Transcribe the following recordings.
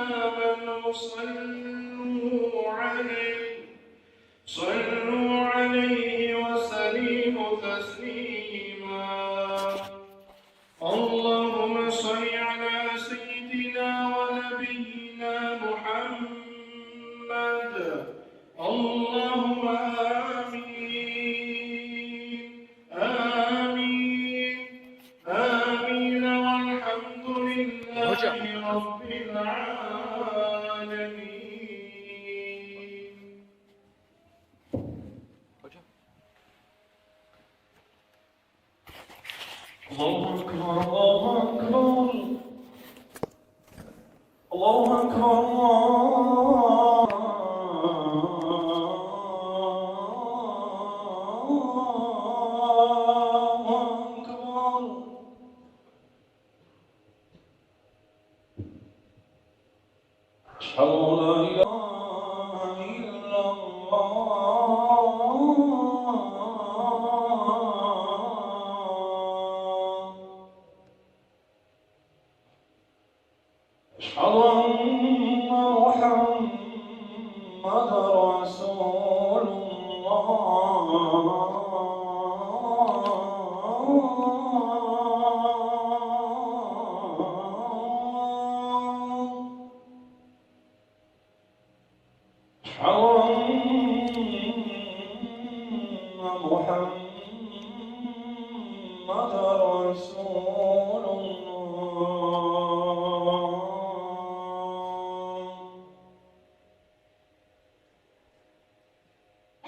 آمنوا صلوا عليه وسلموا تسليما. اللهم صل على سيدنا ونبينا محمد. اللهم آمين آمين آمين والحمد لله رب العالمين. الله أكبر الله أكبر الله أكبر أشهد أن لا إله إلا الله. أشهد أن محمدا رسول الله. محمد رسول الله.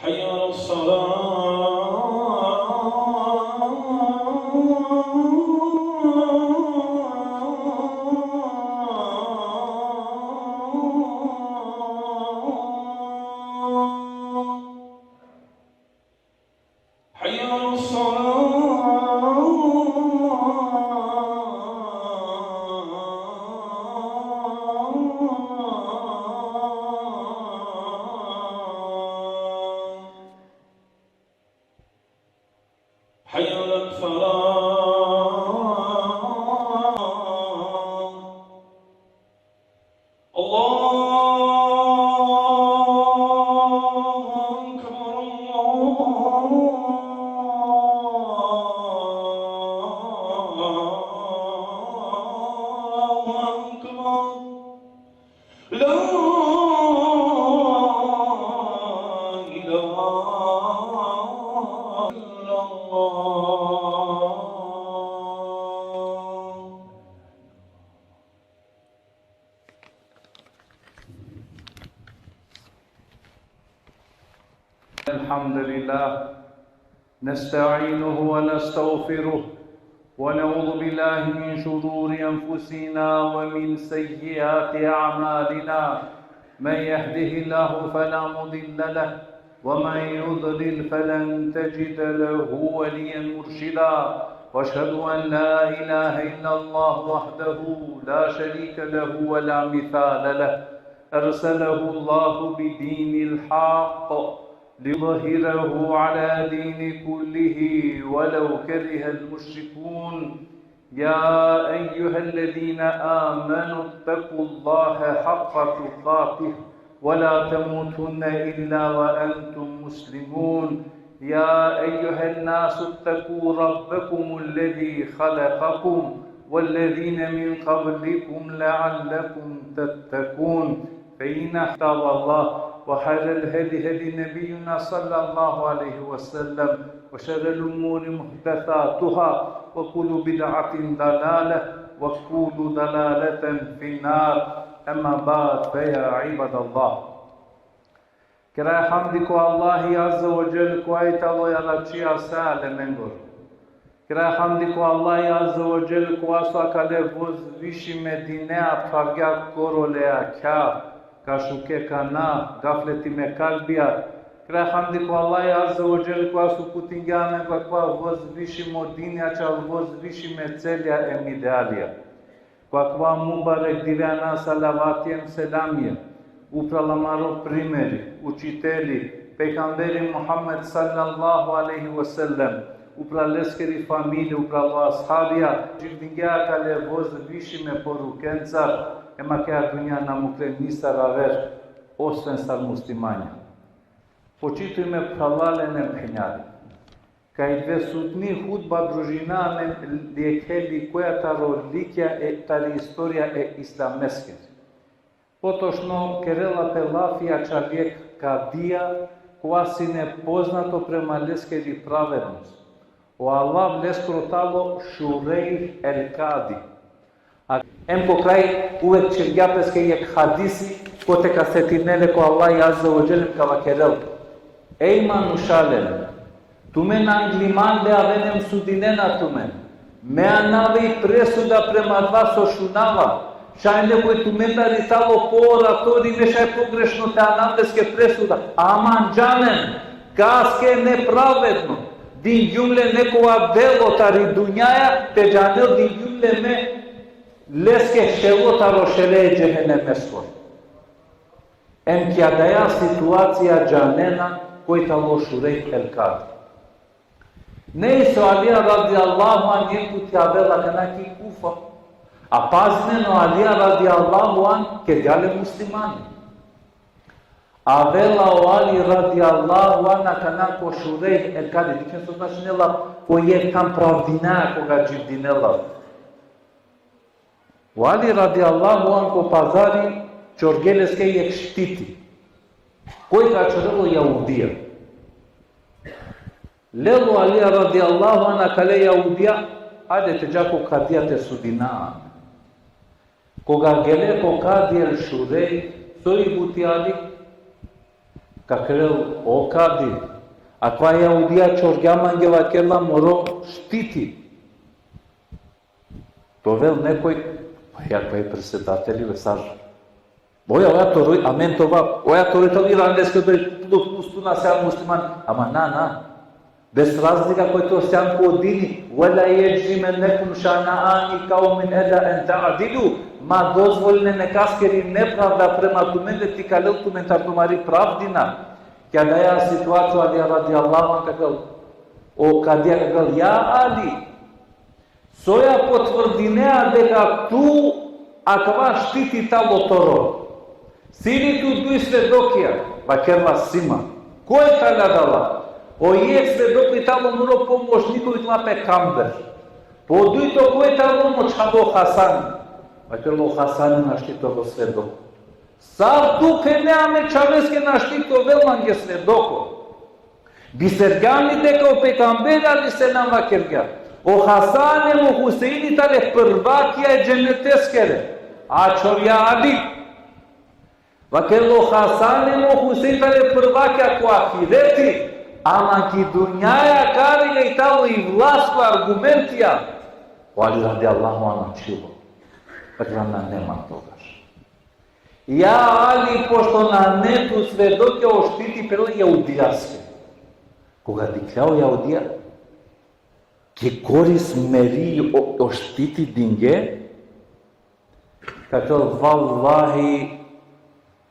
حي على حي على حي على الفلاح. الله أكبر الله أكبر. لا إله إلا الله. الحمد لله نستعينه ونستغفره ونعوذ بالله من شرور أنفسنا ومن سيئات أعمالنا. من يهده الله فلا مضل له ومن يضلل فلن تجد له وليا مرشدا. واشهد أن لا إله إلا الله وحده لا شريك له ولا مثال له. أرسله الله بدين الحق ليظهره على دين كله ولو كره المشركون. يا أيها الذين آمنوا اتقوا الله حق تقاته ولا تموتن إلا وأنتم مسلمون. يا أيها الناس اتقوا ربكم الذي خلقكم والذين من قبلكم لعلكم تتقون. فإن كتاب الله وخير الهدي هدي نبينا صلى الله عليه وسلم وشر الأمور محدثاتها وكل بدعة ضلالة وكل ضلالة في النار. أما بعد فيا عباد الله. Kraj hamdi ko Allahi azza wa jal ko ajtalo ja laqia sale mengor. Kraj hamdi ko Allahi azza wa jal ko aswa kale voz vishi medinea pavgja korolea kja ka shuke kana gafleti me kalbija. Kraj hamdi ko Allahi azza wa jal ko asu putingjane ko voz vishi modinja čal voz vishi me celja e midalija. Kwa mubarek divjana salavatijem selamije. Upravo maro primjeri, učitelji, pejgamberi Muhammed sallallahu alaihi wasallam, upravo leskeri familije, upravo ashabija, živdingja kale voz viši me porukencar, ema che a dunja na mukre nisar aver osven sar muslimanja. Почитujme pralalen e penjari. Ka i dve sutni hudba družina me lijekeli koja taro likja e tari historija e islameske. Potošno kerela pelafija čavjek kadija koja si nepoznato prema leskeri pravednost. O Allah leskrotalo šurej el kadi. A em po kraj uvek čergjapeske jek hadisi kote kasetinele ko Allah azza wa jalla kava kerel. Ej manušalen, tumen angliman le avenem sudinena tumen. Me anavei presuda prema dva sošunava. Šaj nekoj tumen da ritalo po oratori nešaj pogrešno te anavdeske presuda. Aman džanen, kaske nepravedno. Din jumle nekova delo tari dunjaja, te džanel din jumle me leske šelo taro šele džehenemeskoj. Em kja daja situacija džanena koji talo šurej el kad. Ne iso Alija radijallahu an jeku tjavela kanaki kufa. A pazneno Alija radijallahu an kerjale muslimani. A vela o Ali radijallahu an kanako šurej el kad. Dičen so znači nela koji je tam pravdina koga dživdinela. O Ali radijallahu an ko pazari čorgeleske jek štiti. Koji ga čorelo Jahudija. Lelo Alija radijallahu anha kale Jahudija, ajde te džako kadija te sudina. Koga gele ko kadijel šurej, soji buti Ali, kakrel o kadi. A kva Jahudija čorgjamangela kela moro štiti. To vel nekoj, pa jakva je presedatelji vesar. Oja toroj, amen tova, oja toroj to irandeske do pustuna sean musliman, ama na. Bez razlika koji to sean po dini, wala yajrimannakum shana'ani qaumin alla an ta'dilu, ma dozvoljene nekaskeri nepravda prema tumende ti kalel tumentar tumari pravdina. Kada ja situaciju Ali radijallahu anhu kakal, o kadija kakal, ja Ali, soja potvrdinea deka tu akva štiti talo toro. Sini tu dui svedokija, pa kerla sima. Ko je tada dala? O je svedok tamo muro pomoćnikovi tlape kamber. Po dui to ko je tamo močavo Hasan. Pa kerlo Hasan naštitovo svedoko. Sav tu ke neame čaveske naštito velange svedoko. Bisergani deka o pekambera li se nama kerga. O Hasanem o Huseini tale prvakija je dženeteskere. A čovja Ali. Vakello Hasanemo Husein tale prvakja ko ahireti, ama ki dunjaja karile i talo i vlasko argumentija. O Ali radijallahu anhu čilo. Dakle, na nema togaš. Ja Ali, pošto na netu svedoke oštiti prele Jahudijaske. Koga dikljao Jahudija, ki koris meri oštiti dinge, kakel vallahi,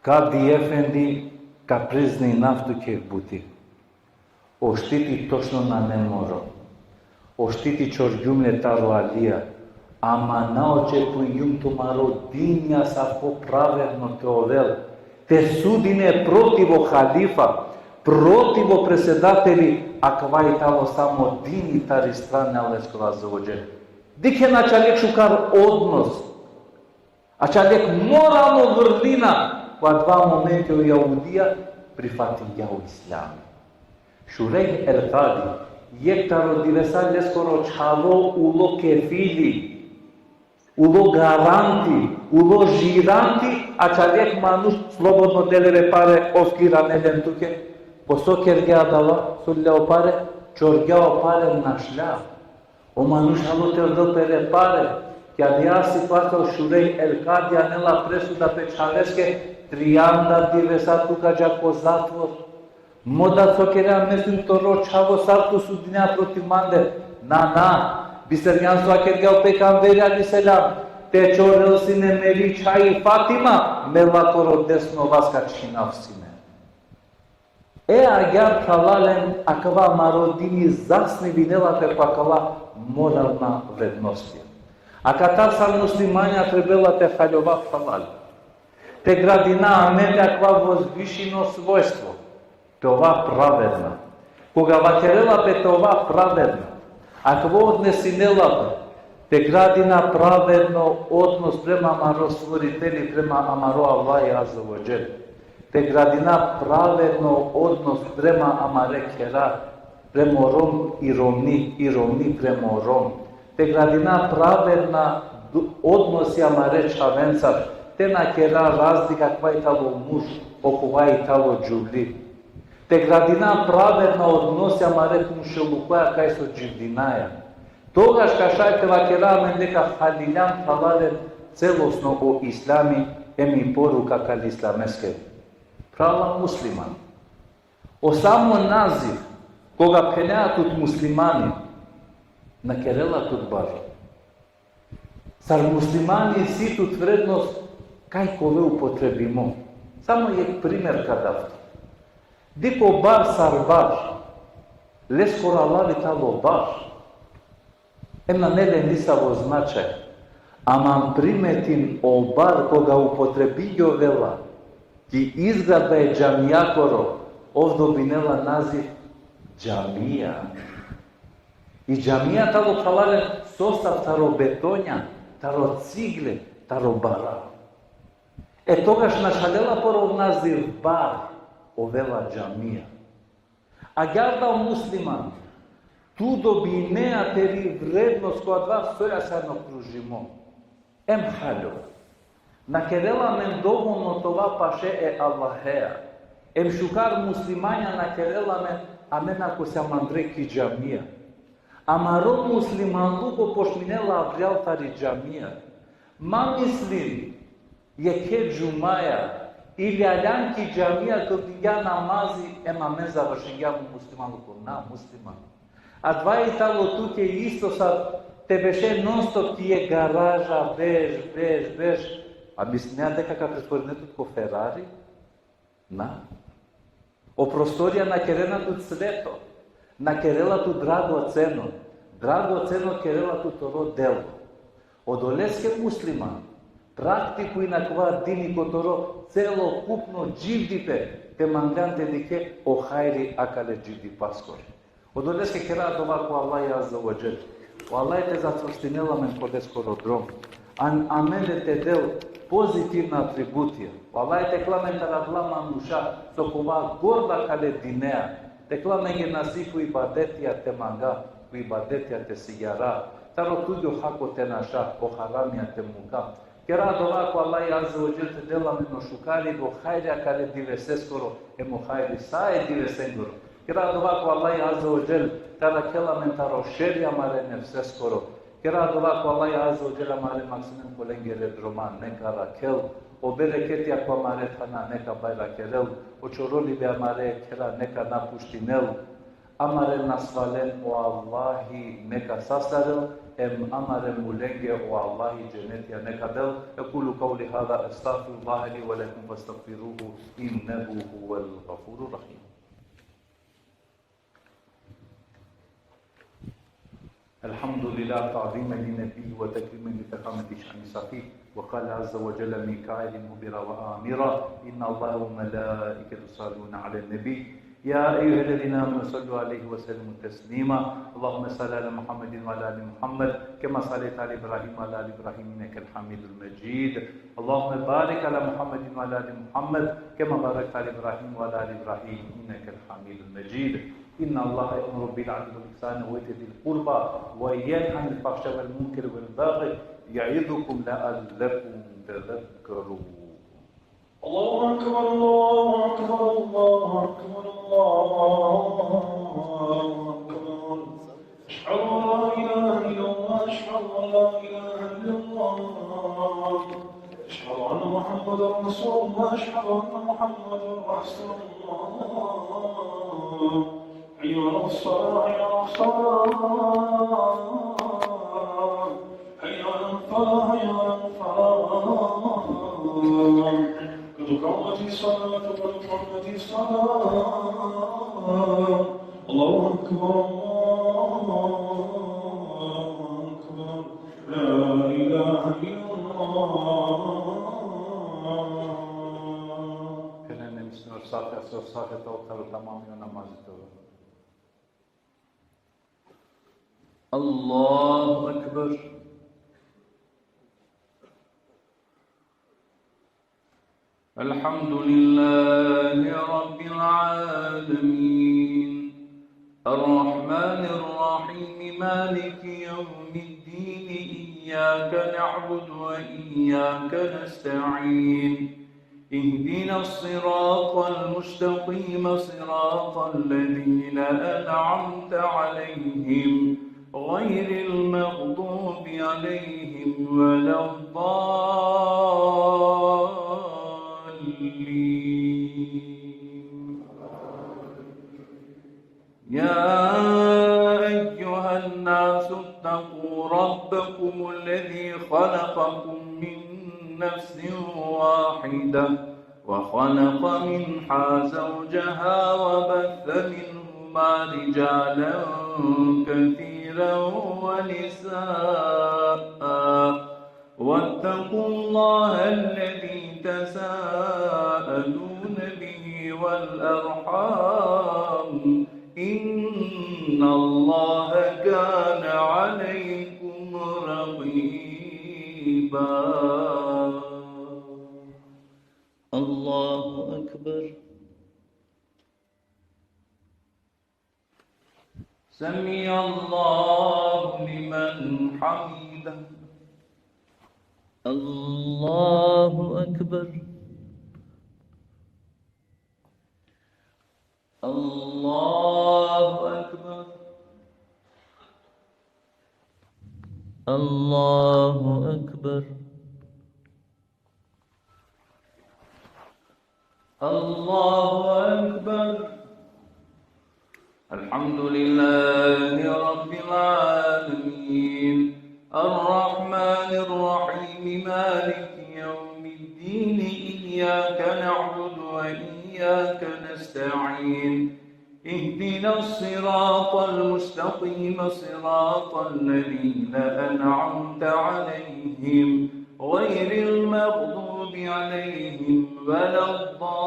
Kadi Efendi kaprizni naftu kje buti. Oštiti točno na ne moro. Oštiti čorgjumle taro Alija. Ama naočeku jum tomaro dinja sa popraveno te ovel. Te sudine protivo halifa, protivo presedateli, a kvaj talo samo dini tari strane Allahskog azzavodžel. Dike na čaljek šukar odnos. A čaljek moralno vrlina qua dva momenti o Jahudija prihvatija u islamu. Šurej el Kadi, jektaro divesa leskoro čalo ulo kefili, ulo garanti, ulo žiranti, a čaljek manuš slobodno delere pare oskira nedentuke, poso kergea dala, sulleo pare, čorgeao pare našlja. O manuš alo te odopere pare, kad ja situacija o Šurej el Kadi anela presuda pe čaleske, 30 divesa tuka džako zatvor. Moda cokerea mesim toro čavo sartu sudinea protiv mande. Na, bisergan so akergeau pe camberi ali selam. Te čorel sine meri čaji Fatima, melatoro desno vaska činav sine. Agar kalalen akava marodini zasni vinela pe pakala moralna vrednosti. A catasa muslimania trebala te haljova halal. Te gradina некаква возвишено својство. Това праведна. Кога вакерела пе това праведна, ако однесинела те градина праведно однос према Амаро створители, према Амаро Аллах Азza wa Jal. Те градина праведно однос према Амаре Кера, према Ром и ромни према Ром. Те градина праведна односи Амаре Чавенцар, те на Кера разлика каква е тало муж, окова е тало джувли. Те градина праведна односи Амаре Кумшелукоја кај со дживдинаја. Тогаш кашајте вакераме дека халилјан халален целосно о ислами еми порука кај исламеске. Права муслиман. О само назив, кога пенеат от муслимани, на керела тут бар. Сар муслимани си тут вредност, кај кове употребимо. Само е пример кадавто. Дико бар сар бар, лес коралави тало бар, ема неле ниса во значај, ама приметим о бар кога употребијо вела, ки изградба е џамијакоро, овдо бинела назив џамија. И џамија тало халален состав таро бетоња, таро цигле, таро бара. Тогаш нашалела поров назив бар, овела џамија. А гјарда муслиман, ту добинеа тери вредност која два сојасано кружимо. Халјо. На керела мен доволно това паше е Аллахеа. Шукар муслимања на керела мен, а мен ако се мандреки џамија. Амаро муслиман луко пошминела авриалтари џамија. Ма мислим, ке џумаја, или алјанки џамија кога намази, ема мен завршен муслиман луко, на муслиман. А два и тало туке исто са, те беше нон-стоп тие гаража, беж. А мислиња дека ка претворенето ко Ферари? На. О просторија на керенатот свето, на керелату драгоцено керелату торо дело. Одолеске муслиман, практику и на кова дини которо целокупно дживдите, те манганте дике о хајри акале дживди паскори. Одолеске кераат ова ко Аллах Азza wa Jal. Аллах те зацврстинела мен подескоро дром. А мене те дел позитивна атрибутија. Аллах те кламен да радлама нуша со кова горда кале динеа. Те кламен ги насифу и бадетија те манга, и бадетија те сијара. Таро туѓо хако те наша, о харамија те мука. Кераат ова ко Аллах Азza wa Jal те дела мен шукари го хајрија кале дивесе скоро, емо хајри саe дивесе скоро. Кераат ова ко Аллах Азza wa Jal тара келамен таро шерија маре нефсе скоро. Кераат ова ко Аллах Азza wa Jal маре максимен коленгере дроман, нека ракел, о берекетија ко маре тана, нека бајра керел, о чороли бе маре кера, нека напуштинел, амаре насвален о Аллахи, нека сасарел, амаре муленге о Аллахи дженетија нека дел. Екулу каули хада, астагфируллаха ли ва лакум фастагфируху, иннеху хувал ғафурur рахим. الحمد لله تعظيما للنبي وتكريما لفخامة شأن سقيه. وقال عز وجل ميكائيل مبرا وآمرا إن الله وملائكته يصلون على النبي يا أيها الذين آمنوا صلوا عليه وسلموا تسليما. اللهم صل على محمد وعلى آل محمد كما صليت على إبراهيم وعلى آل إبراهيم إنك الحميد المجيد. اللهم بارك على محمد وعلى آل محمد كما باركت على إبراهيم وعلى آل إبراهيم إنك الحميد المجيد. إن الله يأمر بالعدل والإحسان وإيتاء ذي القربى وينهى عن الفحشاء والمنكر والبغي يعظكم لعلكم تذكرون. الله أكبر الله أكبر الله أكبر الله أكبر. أشهد أن لا إله إلا الله أشهد أن لا إله إلا الله أشهد أن محمدا رسول الله أشهد أن محمدا رسول الله. حي على الصلاة حي على الصلاة حي على الفلاح حي على الفلاح. قد قامت الصلاة قد قامت الصلاة. الله أكبر الله أكبر لا إله sate, asıl sate tavukları tamamıyla namaz ediyor. Allahu Ekber. Elhamdülillahi Rabbil alemin. Errahmanirrahim. Maliki yevmiddin. İyyâke na'budu ve iyyâke nesta'in. اهدنا الصراط المستقيم صراط الذين أنعمت عليهم غير المغضوب عليهم ولا الضالين. يا أيها الناس اتقوا ربكم الذي خلقكم من نفس واحدة وخلق منها زوجها وبث منهما رجالا كثيرا ونساء واتقوا الله الذي تساءلون به والأرحام إن الله كان عليكم رقيبا. الله أكبر. سمع الله لمن حمده. الله أكبر. الله أكبر. الله أكبر. الله أكبر. الحمد لله رب العالمين الرحمن الرحيم مالك يوم الدين إياك نعبد وإياك نستعين اهدنا الصراط المستقيم صراط الذين أنعمت عليهم غير المغضوب عليهم ولا الضالين.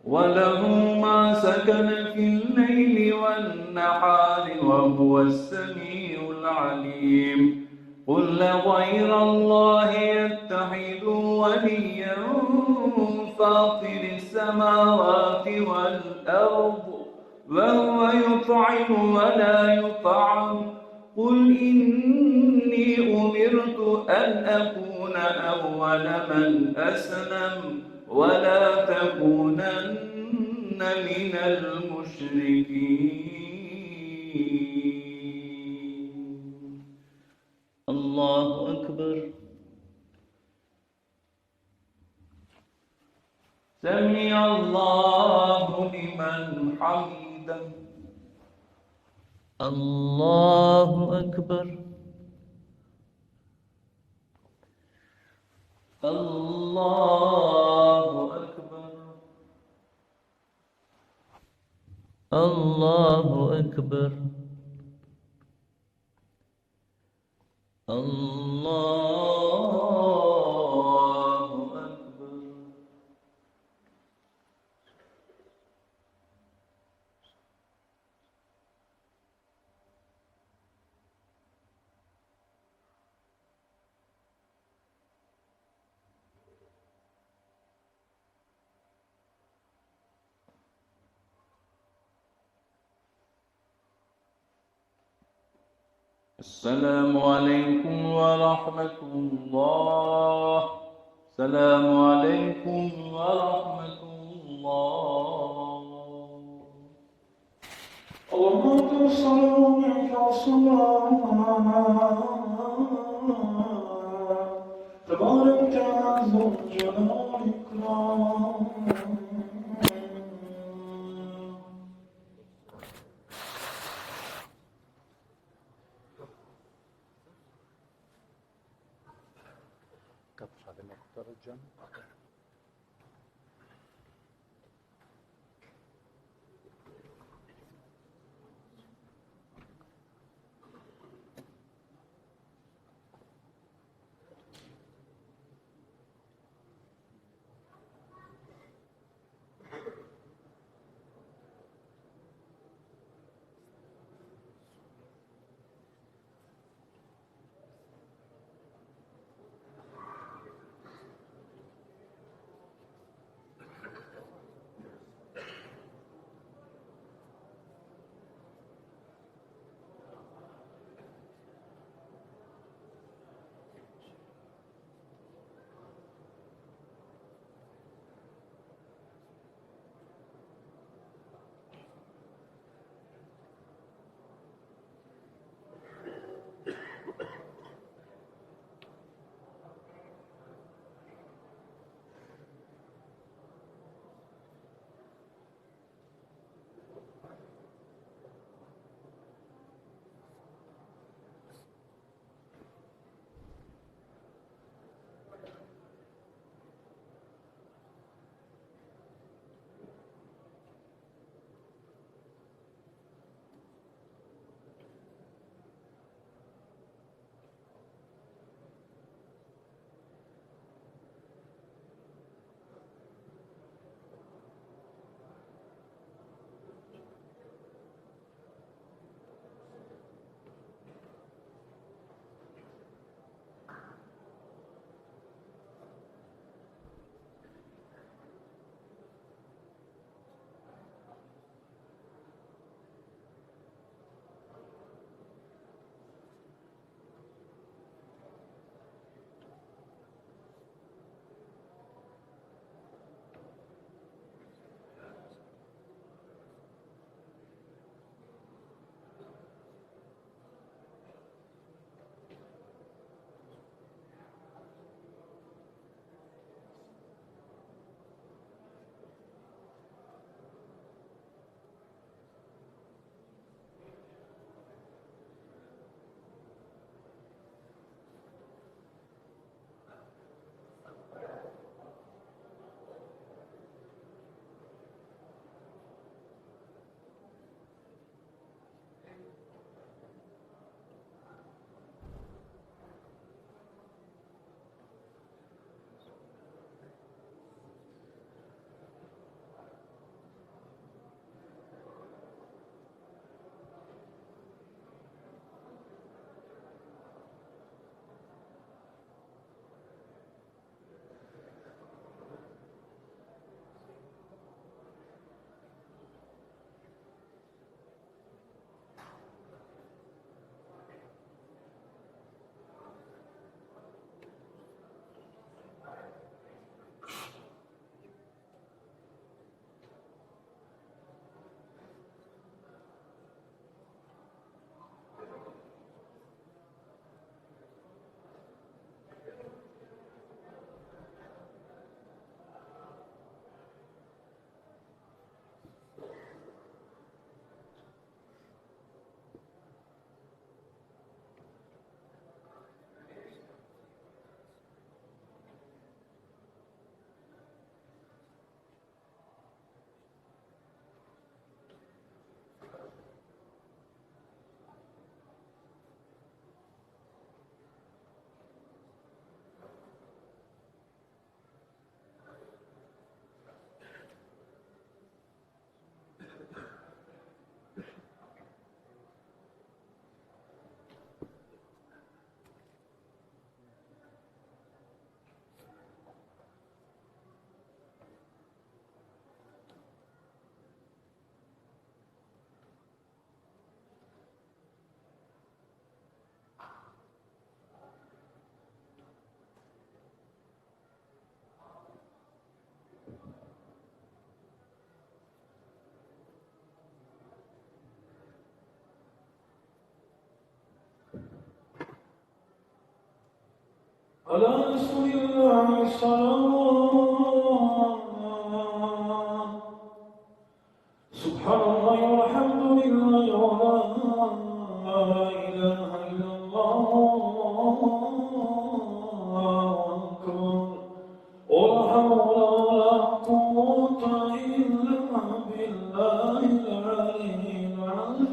وله ما سكن في الليل والنهار وهو السميع العليم. قل غير الله يتخذ وليا فاطر السماوات والأرض وهو يطعم ولا يطعم. قل إني أمرت أن أكون أول من أسلم ولا تكونن من المشركين. الله أكبر. سمع الله لمن حمده. الله أكبر. الله أكبر. الله أكبر. الله أكبر. السلام عليكم ورحمة الله. السلام عليكم ورحمة الله. اللهم صل وسلم تبارك يا ذو الجلال والإكرام. على رسول الله صلوات. سبحان الله والحمد لله ولا إله إلا الله أكبر ولا حول ولا قوة إلا بالله العلي العظيم.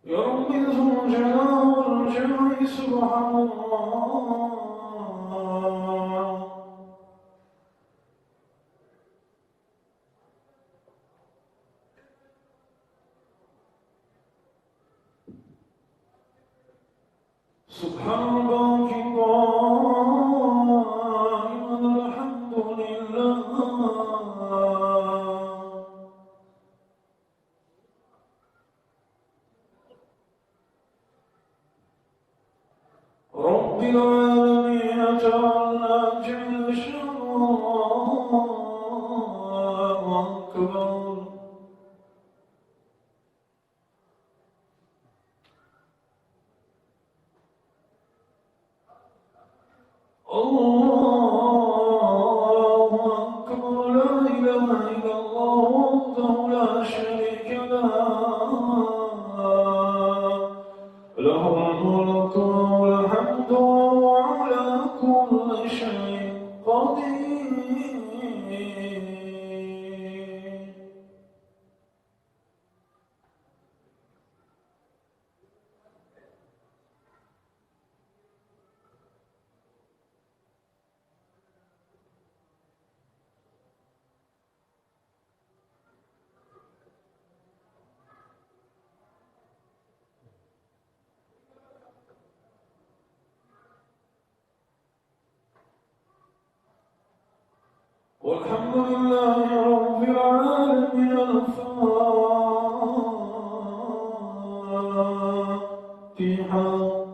يا رب ذو الجلال والجمال سبحان الله. سبحان الباقي القائم الحمد لله. رب العالمين جعلنا جل شأنه أكبر. الله أكبر لا إله إلا الله وحده لا شريك له له الملك والحمد وهو على كل شيء قدير. والحمد لله رب العالمين. الفاتحة.